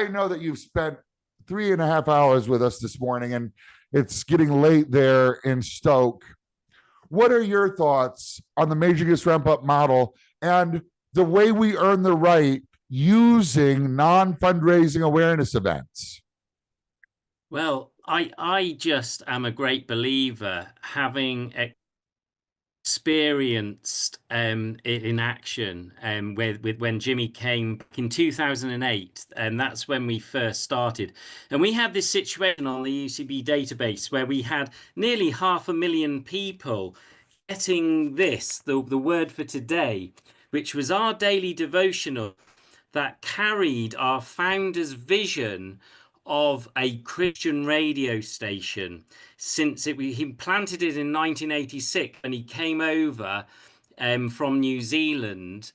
I know that you've spent 3.5 hours with us this morning, and it's getting late there in Stoke. What are your thoughts on the major gifts ramp up model and the way we earn the right using non-fundraising awareness events? Well, I just am a great believer, having experienced it in action with when Jimmy came in 2008, and that's when we first started. And we had this situation on the UCB database where we had nearly 500,000 people getting the word for today, which was our daily devotional that carried our founder's vision of a Christian radio station. He planted it in 1986 and he came over from New Zealand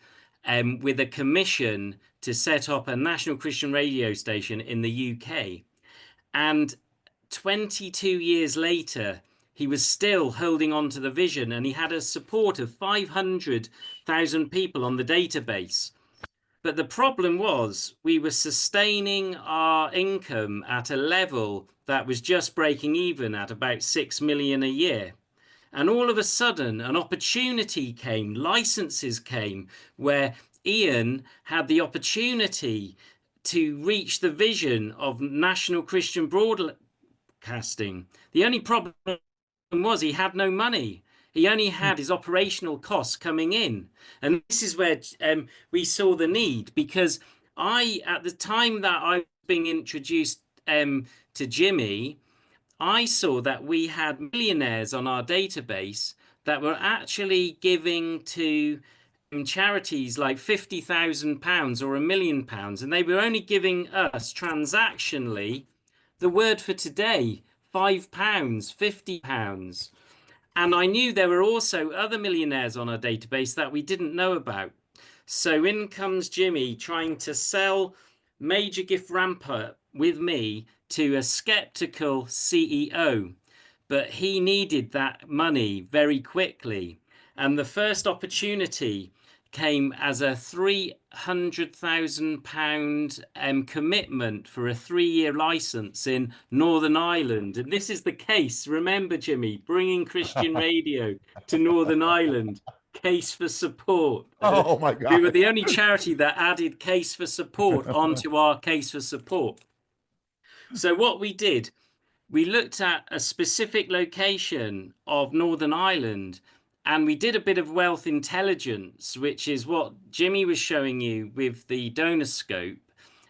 with a commission to set up a national Christian radio station in the UK. And 22 years later, he was still holding on to the vision, and he had a support of 500,000 people on the database. But the problem was we were sustaining our income at a level that was just breaking even at about 6 million a year. And all of a sudden, an opportunity came, licenses came, where Ian had the opportunity to reach the vision of National Christian Broadcasting. The only problem was he had no money. He only had his operational costs coming in. And this is where we saw the need, because at the time that I was being introduced to Jimmy, I saw that we had millionaires on our database that were actually giving to charities like £50,000 or £1 million, and they were only giving us transactionally the word for today, £5, £50. And I knew there were also other millionaires on our database that we didn't know about. So in comes Jimmy trying to sell Major Gift Ramp Up with me to a skeptical CEO. But he needed that money very quickly. And the first opportunity came as a £300,000 commitment for a 3-year license in Northern Ireland. And this is the case. Remember, Jimmy, bringing Christian radio to Northern Ireland. Case for support. Oh my God. We were the only charity that added case for support onto our case for support. So what we did, we looked at a specific location of Northern Ireland, and we did a bit of wealth intelligence, which is what Jimmy was showing you with the donor scope.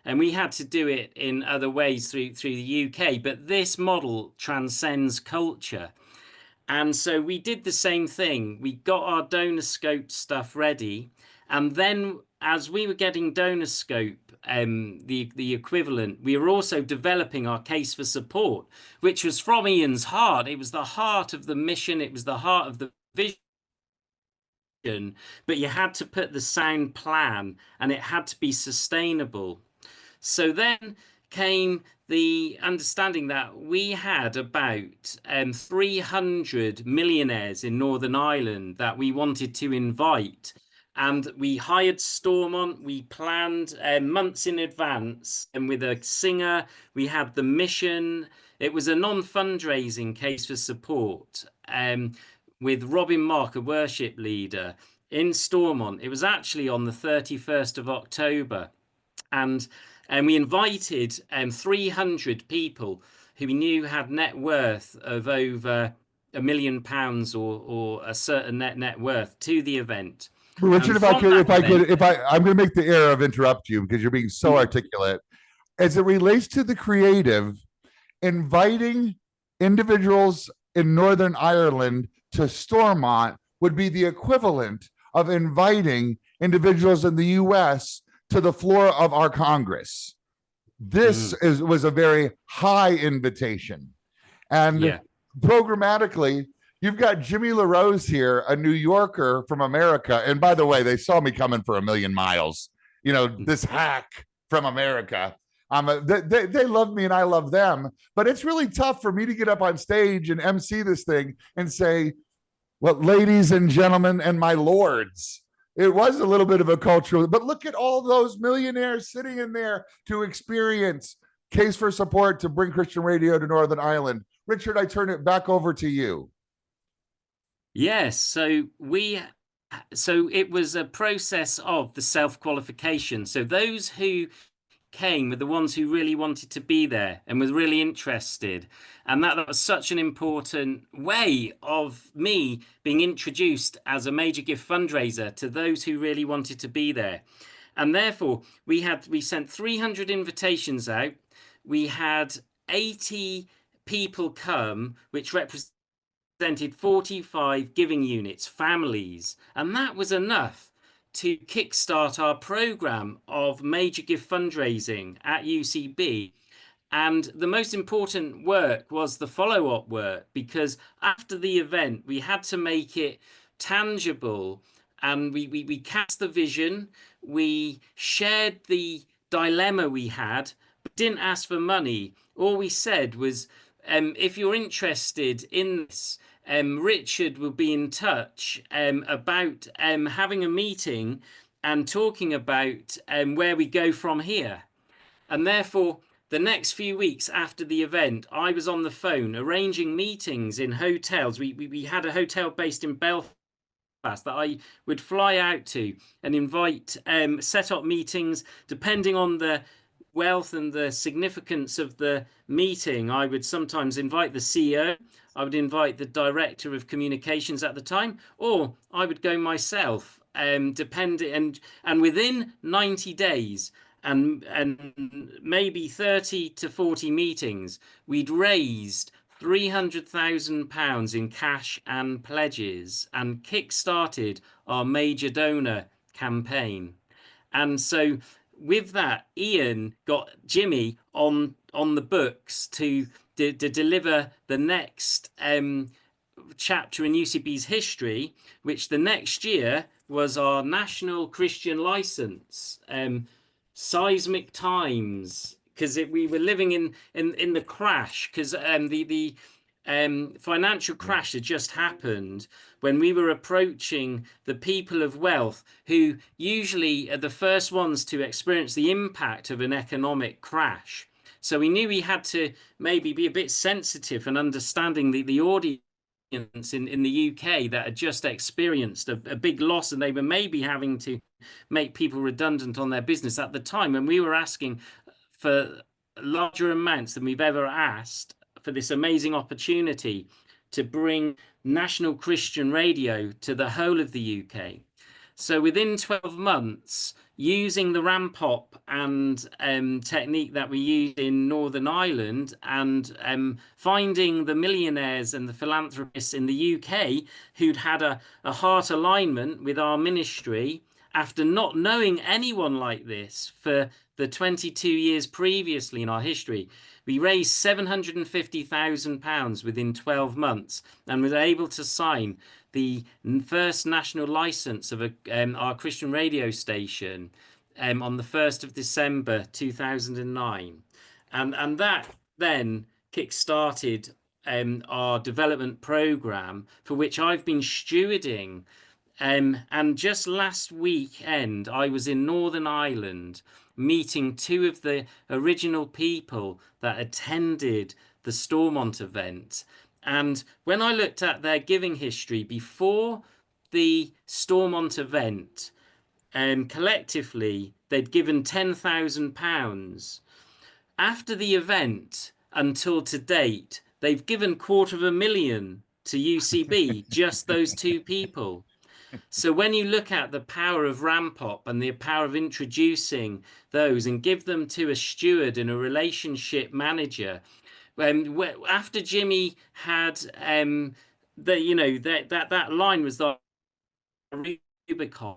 And we had to do it in other ways through the UK. But this model transcends culture. And so we did the same thing. We got our donor scope stuff ready. And then as we were getting donor scope, the equivalent, we were also developing our case for support, which was from Ian's heart. It was the heart of the mission. It was the heart of the vision. But you had to put the sound plan, and it had to be sustainable. So then came the understanding that we had about 300 millionaires in Northern Ireland that we wanted to invite. And we hired Stormont. We planned months in advance, and with a singer, we had the mission. It was a non-fundraising case for support with Robin Mock, a worship leader, in Stormont. It was actually on the 31st of October. And we invited 300 people who we knew had net worth of over £1 million or a certain net worth to the event. Richard, I'm going to make the error of interrupt you because you're being so articulate. As it relates to the creative, inviting individuals in Northern Ireland to Stormont would be the equivalent of inviting individuals in the US to the floor of our Congress. This was a very high invitation. And programmatically, you've got Jimmy LaRose here, a New Yorker from America. And by the way, they saw me coming for 1,000,000 miles. You know, this hack from America. They love me and I love them. But it's really tough for me to get up on stage and MC this thing and say, well, ladies and gentlemen and my lords, It was a little bit of a cultural, but look at all those millionaires sitting in there to experience Case for Support to bring Christian radio to Northern Ireland. Richard, I turn it back over to you. Yes, so it was a process of the self-qualification. So those who came were the ones who really wanted to be there and was really interested. And that was such an important way of me being introduced as a major gift fundraiser to those who really wanted to be there. And therefore, we sent 300 invitations out. We had 80 people come, which represented 45 giving units, families, and that was enough to kickstart our program of major gift fundraising at UCB. And the most important work was the follow-up work, because after the event, we had to make it tangible, and we cast the vision, we shared the dilemma we had, but didn't ask for money. All we said was, if you're interested in this, Richard will be in touch about having a meeting and talking about where we go from here. And therefore, the next few weeks after the event, I was on the phone arranging meetings in hotels. We had a hotel based in Belfast that I would fly out to and invite, set up meetings depending on the wealth and the significance of the meeting. I would sometimes invite the CEO, I would invite the director of communications at the time, or I would go myself, depending, and within 90 days and maybe 30 to 40 meetings, we'd raised £300,000 in cash and pledges and kick-started our major donor campaign. And so with that, Ian got Jimmy on the books to deliver the next chapter in UCB's history, which the next year was our national Christian license, seismic times, because we were living in the crash, because the financial crash had just happened when we were approaching the people of wealth, who usually are the first ones to experience the impact of an economic crash. So we knew we had to maybe be a bit sensitive and understanding the audience in the UK that had just experienced a big loss, and they were maybe having to make people redundant on their business at the time. And we were asking for larger amounts than we've ever asked for this amazing opportunity to bring national Christian radio to the whole of the UK. So within 12 months, using the ramp up and technique that we use in Northern Ireland, and finding the millionaires and the philanthropists in the UK who'd had a heart alignment with our ministry, after not knowing anyone like this for the 22 years previously in our history, we raised £750,000 within 12 months and was able to sign the first national license of our Christian radio station on the 1st of December 2009. And that then kick-started our development program, for which I've been stewarding. And just last weekend, I was in Northern Ireland meeting two of the original people that attended the Stormont event. And when I looked at their giving history before the Stormont event, collectively, they'd given £10,000. After the event, until to date, they've given £250,000 to UCB, just those two people. So when you look at the power of ramp up and the power of introducing those and give them to a steward and a relationship manager, after Jimmy had that line was the Rubicon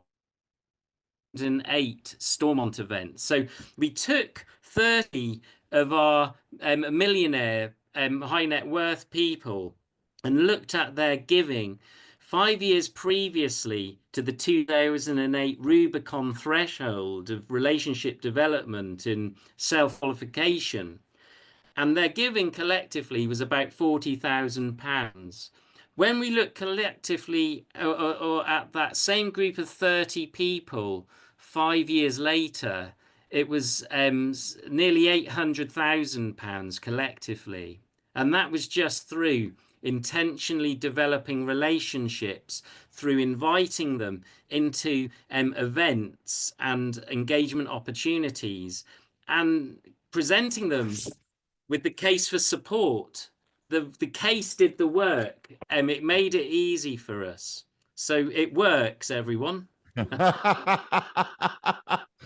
and 8 Stormont events. So we took 30 of our millionaire high net worth people and looked at their giving 5 years previously to the 2008 Rubicon threshold of relationship development and self-qualification. And their giving collectively was about £40,000. When we look collectively or at that same group of 30 people 5 years later, it was nearly £800,000 collectively. And that was just through intentionally developing relationships, through inviting them into events and engagement opportunities, and presenting them with the case for support. The case did the work, and it made it easy for us. So it works, everyone.